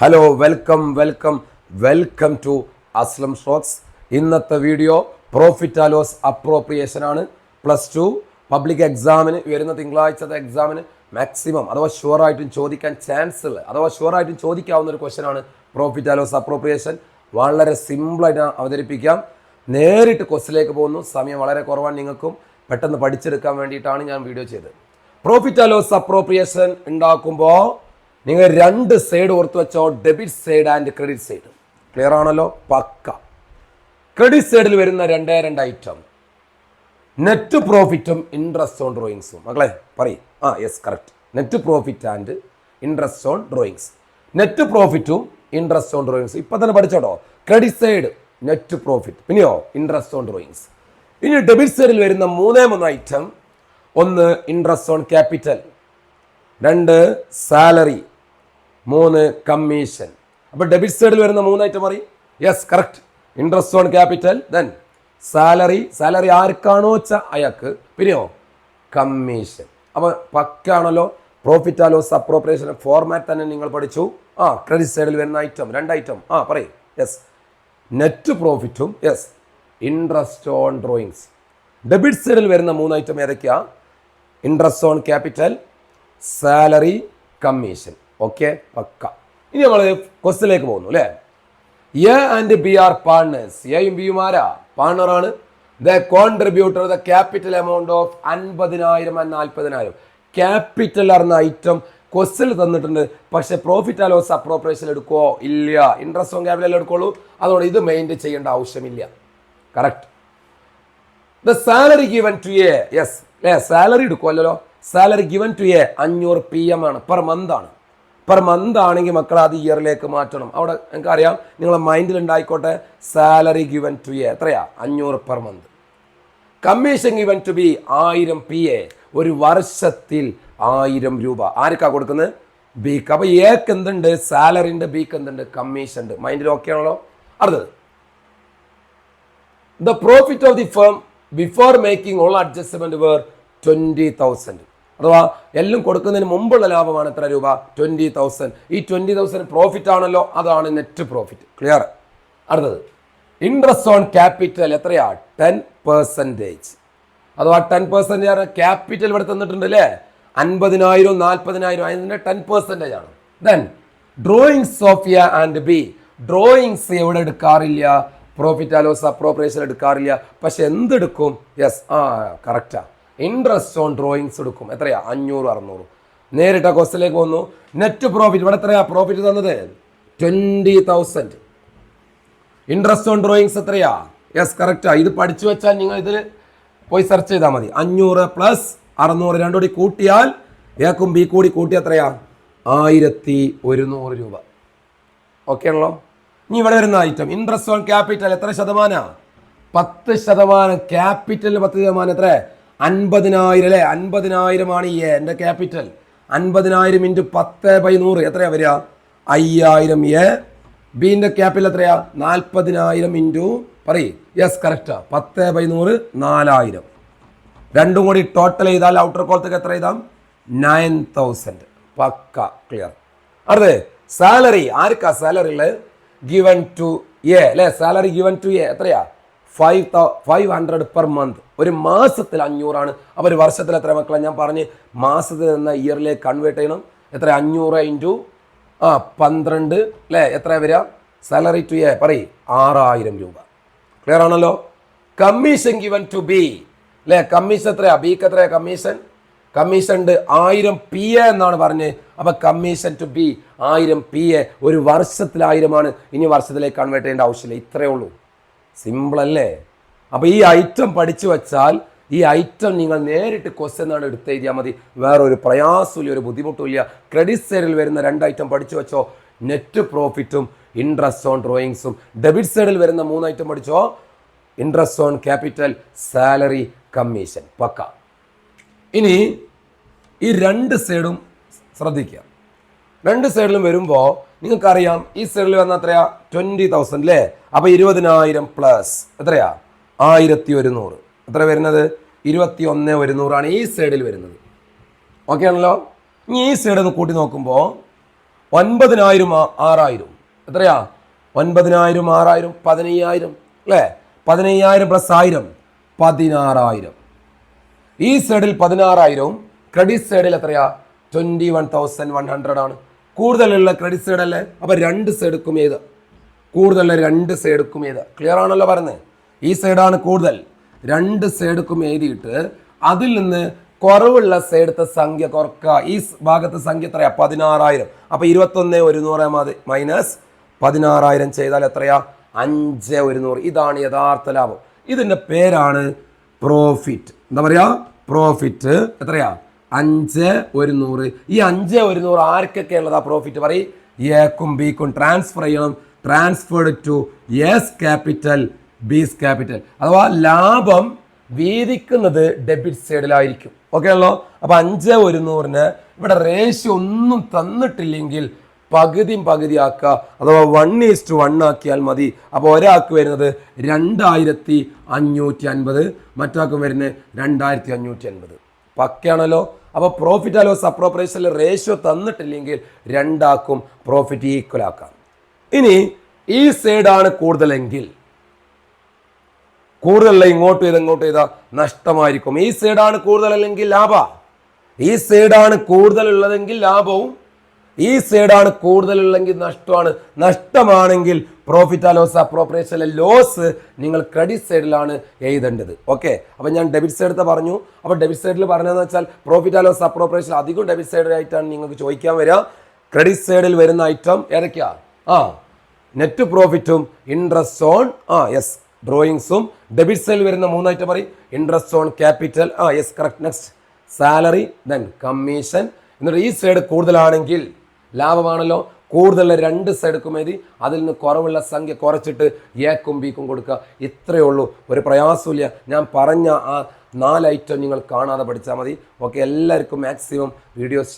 Hello welcome to Aslam stocks. ഇന്നത്തെ video profit and loss appropriation ആണ്. +2 public എക്സാമിന് വരുന്ന തിങ്കളാഴ്ചത്തെ എക്സാമിന് മാക്സിമം അഥവാ ഷുവറായിട്ടും ചോദിക്കാൻ ചാൻസ് ഉള്ള അഥവാ ഷുവറായിട്ടും ചോദിക്കാവുന്ന ഒരു ക്വസ്റ്റൻ ആണ് പ്രോഫിറ്റ് ആൻഡ് ലോസ് അപ്രോപ്രിയേഷൻ. വളരെ സിമ്പിളായിട്ട് അവതരിപ്പിക്കാം. നേരിട്ട് ക്വസ്റ്റിലേക്ക് പോകുന്നു. സമയം വളരെ കുറവാണ്. നിങ്ങൾക്കും പെട്ടെന്ന് പഠിച്ചെടുക്കാൻ വേണ്ടിയിട്ടാണ് ഞാൻ വീഡിയോ ചെയ്തത്. പ്രോഫിറ്റ് ആൻഡ് ലോസ് അപ്രോപ്രിയേഷൻ ഉണ്ടാക്കുമ്പോൾ നിങ്ങൾ രണ്ട് സൈഡ് ഓർത്ത് വെച്ചോ, debit side and credit side. Clear ആണല്ലോ? പക്ക. ക്രെഡിറ്റ് സൈഡിൽ വരുന്ന രണ്ട് ഐറ്റം നെറ്റ് പ്രോഫിറ്റും ഇൻട്രസ്റ്റ് ഓൺ ഡ്രോയിങ്സും. മക്കളെ പറയും. Yes, correct. Net profit and interest on drawings. Net പ്രോഫിറ്റും ഇൻട്രസ്റ്റ് ഓൺ ഡ്രോയിങ്സ് ഇപ്പം തന്നെ പഠിച്ചോട്ടോ. ക്രെഡിറ്റ് സൈഡ് നെറ്റ് പ്രോഫിറ്റ്, പിന്നെയോ ഇൻട്രസ്റ്റ് ഓൺ ഡ്രോയിങ്സ്. ഇനി ഡെബിറ്റ് സൈഡിൽ വരുന്ന മൂന്ന് ഐറ്റം. ഒന്ന് interest on capital, 2 salary, 3 commission. അപ്പോൾ ഡെബിറ്റ് സൈഡിൽ വരുന്ന ഐറ്റം പറയും. Yes, correct. Interest on capital, then salary ആർക്കാണോ അയാൾക്ക്, പിന്നെയോ കമ്മീഷൻ. അപ്പോൾ പക്കാണല്ലോ. Profit and loss appropriation format തന്നെ നിങ്ങൾ പഠിച്ചു. ക്രെഡിറ്റ് സൈഡിൽ വരുന്ന ഐറ്റം 2 ഐറ്റം പറയും. യെസ്, നെറ്റ് പ്രോഫിറ്റും yes interest on drawings. Debit സൈഡിൽ വരുന്ന 3 ഐറ്റം ഏതൊക്കെയാ? Interest on capital, salary, commission. Okay, pakka. ഇനി നമ്മൾ ക്വസ്റ്റിലേക്ക് പോകുന്നു അല്ലേ. A and B are partners. എയും ബിയും ആരാ? പാർട്ണറാണ്. The contributor the capital amount of 50,000 and 40,000. Capital അറിഞ്ഞ ഐറ്റം ക്വസ്റ്റിൽ തന്നിട്ടുണ്ട്. പക്ഷെ പ്രോഫിറ്റ് ആൻഡ് ലോസ് അപ്രോപ്രിയേഷൻ എടുക്കുമോ? ഇല്ല. ഇൻട്രസ്റ്റ് ഓൺ ക്യാപിറ്റൽ എടുക്കുള്ളൂ. അതുകൊണ്ട് ഇത് മെയിൻറ്റെയിൻ ചെയ്യേണ്ട ആവശ്യമില്ല. Correct. The salary given to A. Yes, salary എടുക്കുമല്ലോ. Salary given to A 500 PM ആണ്. പെർ മന്ത് ആണ്. പെർ മന്ത് ആണെങ്കിൽ മക്കൾ അത് ഇയറിലേക്ക് മാറ്റണം. അവിടെ നിങ്ങൾക്ക് അറിയാം, നിങ്ങളെ മൈൻഡിൽ ഉണ്ടായിക്കോട്ടെ. സാലറി ഗിവൻ ടു എ എത്രയാ? 500 per month. Commission given to B 1000 PA. ഒരു വർഷത്തിൽ 1000 രൂപ. ആർക്കാ കൊടുക്കുന്നത്? ബിക്ക്. അപ്പൊ എക്ക് എന്തുണ്ട്? സാലറി ഉണ്ട്. ബിക്ക് എന്തുണ്ട്? കമ്മീഷൻ ഉണ്ട്. മൈൻഡിൽ ഓക്കെ ആണല്ലോ? അടുത്തത്, the profit of the firm before making all adjustment were 20,000. അഥവാ എല്ലാം കൊടുക്കുന്നതിന് മുമ്പുള്ള ലാഭമാണ് എത്ര രൂപ? 20,000. ഈ 20,000 പ്രോഫിറ്റ് ആണല്ലോ, അതാണ് നെറ്റ് പ്രോഫിറ്റ്. ക്ലിയർ? അടുത്തത്, ഇൻട്രസ്റ്റ് ഓൺ ക്യാപിറ്റൽ എത്രയാ? 10%. അഥവാ 10% ക്യാപിറ്റൽ ഇവിടെ തന്നിട്ടുണ്ട് അല്ലേ? 50,000 40,000 അതിന്റെ 10% ആണ്. Then drawings of A and B. Drawings എവിടെ എടുക്കാറില്ല? പ്രോഫിറ്റ് ആൻഡ് ലോസ് അപ്രോപ്രിയേഷൻ എടുക്കാറില്ല. പക്ഷെ എന്തെടുക്കും? യെസ്, കറക്റ്റാ. ഇൻട്രസ്റ്റ് ഓൺ ഡ്രോയിങ്സ് എടുക്കും. എത്രയാ? 500 600. നേരിട്ട ക്വസ്റ്റിലേക്ക് വന്നു. നെറ്റ് പ്രോഫിറ്റ് ഇവിടെ എത്രയാ പ്രോഫിറ്റ് തന്നത്? 20,000. ഇൻട്രസ്റ്റ് ഓൺ ഡ്രോയിങ്സ് എത്രയാ? Yes, correct. ഇത് പഠിച്ചു വെച്ചാൽ നിങ്ങൾ ഇതിൽ പോയി സെർച്ച് ചെയ്താൽ മതി. 500 + 600 രണ്ടും കൂടി കൂട്ടിയാൽ ഏക്കും ബി കൂടി കൂട്ടി എത്രയാ? 1100 രൂപ. ഓക്കെ ആണല്ലോ? ഇനി ഇവിടെ വരുന്ന ഐറ്റം ഇൻട്രസ്റ്റ് ഓൺ ക്യാപിറ്റൽ എത്ര ശതമാനമാണ്? 10%. ക്യാപിറ്റലിന് 10% എത്ര? 50,000 അല്ലേ? 50,000 ആണ് എൻ്റെ ക്യാപിറ്റൽ. 50,000 × 10/100 എത്രയാ വരിക? 5,000 എ. ബിന്റെ ക്യാപിറ്റൽ എത്രയാ? 40,000 പറയും. Yes, correct. 10/100 4,000. രണ്ടും കൂടി ടോട്ടൽ ചെയ്താൽ ഔട്ടർ കോളത്തേക്ക് എത്ര എഴുതാം? 9,000. പക്ക. ക്ലിയർ? അടുത്തത്, സാലറി ആർക്കാ സാലറി ഉള്ളത്? ഗിവൻ ടു എ അല്ലേ? സാലറി ഗിവൻ ടു എ എത്രയാ? 500 പെർ മന്ത്. ഒരു മാസത്തിൽ 500 ആണ്. അപ്പോൾ ഒരു വർഷത്തിൽ എത്ര മക്കളെ? ഞാൻ പറഞ്ഞ് മാസത്തിൽ നിന്ന് ഇയറിലേക്ക് കൺവേർട്ട് ചെയ്യണം. എത്ര? 500 × 12 അല്ലേ? എത്ര വരിക? സാലറി ടു എ പറയും 6,000 രൂപ. ക്ലിയർ ആണല്ലോ? കമ്മീഷൻ ഗിവൻ ടു ബി അല്ലേ? കമ്മീഷൻ എത്രയാ? ബിക്ക് എത്രയാ കമ്മീഷൻ? കമ്മീഷൻ ഉണ്ട് 1000 PA എന്നാണ് പറഞ്ഞത്. അപ്പൊ കമ്മീഷൻ ടു ബി 1000 PA. ഒരു വർഷത്തിൽ 1000 ആണ്. ഇനി വർഷത്തിലേക്ക് കൺവേർട്ട് ചെയ്യേണ്ട ആവശ്യമില്ല. ഇത്രയേ ഉള്ളൂ. സിമ്പിൾ അല്ലേ? അപ്പൊ ഈ ഐറ്റം പഠിച്ചു വെച്ചാൽ ഈ ഐറ്റം നിങ്ങൾ നേരിട്ട് ക്വസ്റ്റ്യൻ ആണ് എടുത്ത് എഴുതിയാൽ മതി. വേറെ ഒരു പ്രയാസമില്ല, ഒരു ബുദ്ധിമുട്ടില്ല. ക്രെഡിറ്റ് സൈഡിൽ വരുന്ന 2 ഐറ്റം പഠിച്ചു വെച്ചോ. നെറ്റ് പ്രോഫിറ്റും ഇൻട്രസ്റ്റ് ഓൺ ഡ്രോയിങ്സും. ഡെബിറ്റ് സൈഡിൽ വരുന്ന 3 ഐറ്റം പഠിച്ചോ. Interest on capital, salary, commission. Pakka. ഇനി ഈ 2 സൈഡും ശ്രദ്ധിക്കുക. 2 സൈഡിലും വരുമ്പോൾ നിങ്ങൾക്കറിയാം ഈ സൈഡിൽ വന്ന എത്രയാ? 20,000 അല്ലേ? അപ്പൊ 20,000 പ്ലസ് എത്രയാ? 1,100. എത്ര വരുന്നത്? 21,100 ആണ് ഈ സൈഡിൽ വരുന്നത്. ഓക്കെ ആണല്ലോ? ഇനി ഈ സൈഡ് ഒന്ന് കൂട്ടി നോക്കുമ്പോൾ 9000 6000 എത്രയാ? 9000 6000 15000 അല്ലേ? 15000 പ്ലസ് 1000 16000. ഈ സൈഡിൽ 16000 ക്രെഡിറ്റ് സൈഡിൽ എത്രയാ? 21,100 ആണ്. കൂടുതലുള്ള ക്രെഡിറ്റ് സൈഡ് അല്ലേ? അപ്പൊ രണ്ട് സൈഡുക്കും ഏത്? കൂടുതലുള്ള രണ്ട് സൈഡുക്കും ഏത്? ക്ലിയർ ആണല്ലോ പറയുന്നത്? ഈ സൈഡാണ് കൂടുതൽ. രണ്ട് സൈഡുക്കും എഴുതിയിട്ട് അതിൽ നിന്ന് കുറവുള്ള സൈഡത്തെ സംഖ്യ കുറക്കുക. ഈ ഭാഗത്തെ സംഖ്യ എത്രയാ? 16000. അപ്പൊ 21,100 മൈനസ് 16000 ചെയ്താൽ എത്രയാ? 5,100. ഇതാണ് യഥാർത്ഥ ലാഭം. ഇതിന്റെ പേരാണ് പ്രോഫിറ്റ്. എന്താ പറയാ? പ്രോഫിറ്റ്. എത്രയാ? 5,100. ഈ 5,100 ആർക്കൊക്കെ ഉള്ളതാ പ്രോഫിറ്റ്? പറയും. എക്കും ബിക്കും ട്രാൻസ്ഫർ ചെയ്യണം. Transferred to A's capital B's capital. അഥവാ ലാഭം വീതിക്കുന്നത് ഡെബിറ്റ് സൈഡിലായിരിക്കും. ഓക്കെ ആണല്ലോ? അപ്പൊ 5,100 ഇവിടെ റേഷ്യോ ഒന്നും തന്നിട്ടില്ലെങ്കിൽ പകുതിയാക്കുക. അഥവാ 1:1 ആക്കിയാൽ മതി. അപ്പോൾ ഒരാൾക്ക് വരുന്നത് 2,550, മറ്റാൾക്ക് വരുന്നത് 2,550. പക്കയാണല്ലോ? അപ്പോൾ പ്രോഫിറ്റ് ആൻഡ് ലോസ് അപ്രോപ്രിയേഷനിൽ റേഷ്യോ തന്നിട്ടില്ലെങ്കിൽ രണ്ടാക്കും പ്രോഫിറ്റ് ഈക്വൽ ആക്കാം. ഇനി ഈ സൈഡാണ് കൂടുതലെങ്കിൽ, കൂടുതലുള്ള ഇങ്ങോട്ട് ചെയ്താൽ നഷ്ടമായിരിക്കും. ഈ സൈഡാണ് കൂടുതലല്ലെങ്കിൽ ലാഭ. ഈ സൈഡാണ് കൂടുതലുള്ളതെങ്കിൽ ലാഭവും, ഈ സൈഡാണ് കൂടുതലുള്ളെങ്കിൽ നഷ്ടമാണ്. നഷ്ടമാണെങ്കിൽ പ്രോഫിറ്റ് ആൻഡ് ലോസ് അപ്രോപ്രിയേഷനിലെ ലോസ് നിങ്ങൾ ക്രെഡിറ്റ് സൈഡിലാണ് എഴുതേണ്ടത്. ഓക്കെ, അപ്പം ഞാൻ ഡെബിറ്റ് സൈഡത്തെ പറഞ്ഞു. അപ്പോൾ ഡെബിറ്റ് സൈഡിൽ പറഞ്ഞതെന്ന് വെച്ചാൽ പ്രോഫിറ്റ് ആൻഡ് ലോസ് അപ്രോപ്രിയേഷൻ അധികം ഡെബിറ്റ് സൈഡിലായിട്ടാണ് നിങ്ങൾക്ക് ചോദിക്കാൻ വരിക. ക്രെഡിറ്റ് സൈഡിൽ വരുന്ന ഐറ്റം ഏതൊക്കെയാ? നെറ്റ് പ്രോഫിറ്റും ഇൻട്രസ്റ്റ് ഓൺ യെസ് ഡ്രോയിങ്സും. ഡെബിറ്റ് സൈഡിൽ വരുന്ന 3 ഐറ്റം പറയും. Interest on capital yes correct. Next salary, then commission. എന്നിട്ട് ഈ സൈഡ് കൂടുതലാണെങ്കിൽ ലാഭമാണല്ലോ. കൂടുതലുള്ള രണ്ട് സൈഡുക്കും എഴുതി അതിൽ നിന്ന് കുറവുള്ള സംഖ്യ കുറച്ചിട്ട് എക്കും ബിക്കും കൊടുക്കുക. ഇത്രയേ ഉള്ളൂ. ഒരു പ്രയാസമില്ല. ഞാൻ പറഞ്ഞ ആ 4 ഐറ്റം നിങ്ങൾ കാണാതെ പഠിച്ചാൽ മതി. ഓക്കെ, എല്ലാവർക്കും മാക്സിമം വീഡിയോസ്